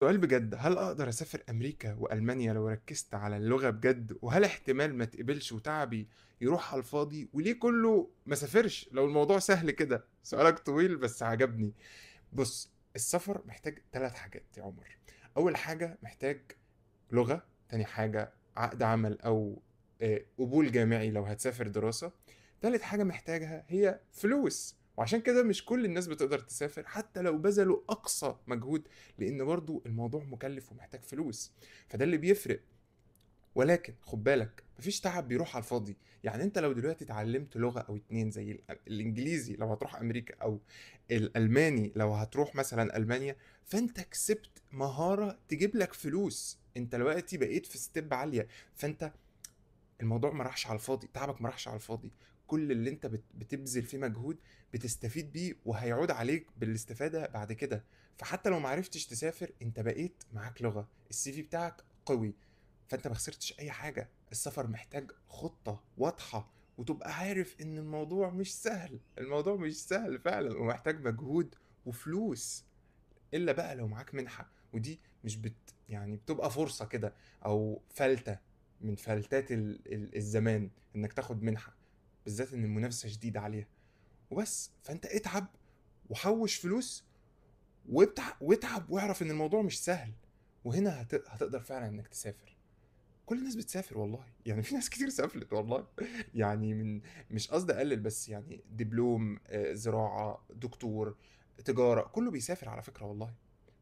سؤال بجد، هل أقدر أسافر أمريكا وألمانيا لو ركزت على اللغة بجد؟ وهل احتمال ما تقبلش وتعبي يروح على الفاضي؟ وليه كله ما سافرش لو الموضوع سهل كده؟ سؤالك طويل بس عجبني. بص، السفر محتاج 3 حاجات يا عمر. أول حاجة محتاج لغة، تاني حاجة عقد عمل أو قبول جامعي لو هتسافر دراسة، تالت حاجة محتاجها هي فلوس. وعشان كده مش كل الناس بتقدر تسافر حتى لو بذلوا أقصى مجهود، لأن برضو الموضوع مكلف ومحتاج فلوس. فده اللي بيفرق. ولكن خد بالك، مفيش تعب بيروح على الفاضي. يعني انت لو دلوقتي اتعلمت لغة او اتنين زي الانجليزي لو هتروح امريكا، او الالماني لو هتروح مثلا المانيا، فانت كسبت مهارة تجيب لك فلوس. انت دلوقتي بقيت في ستيب عالية. فانت الموضوع ما راحش على الفاضي، تعبك ما راحش على الفاضي. كل اللي انت بتبذل فيه مجهود بتستفيد بيه، وهيعود عليك بالاستفادة بعد كده. فحتى لو ما عرفتش تسافر، انت بقيت معاك لغة، السي في بتاعك قوي. فانت ما خسرتش اي حاجة. السفر محتاج خطة واضحة، وتبقى عارف ان الموضوع مش سهل. الموضوع مش سهل فعلا، ومحتاج مجهود وفلوس. الا بقى لو معاك منحة، ودي مش يعني بتبقى فرصة كده، او فلتة من فلتات الزمان انك تاخد منحة، بالذات ان المنافسة شديدة عليها. وبس، فانت اتعب وحوش فلوس، واتعب واعرف ان الموضوع مش سهل. وهنا هتقدر فعلا انك تسافر. كل الناس بتسافر والله، يعني في ناس كتير سافرت والله. يعني مش قصدي اقلل، بس يعني دبلوم، زراعة، دكتور، تجارة، كله بيسافر على فكرة والله.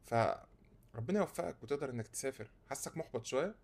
فربنا يوفقك وتقدر انك تسافر. حاسك محبط شوية.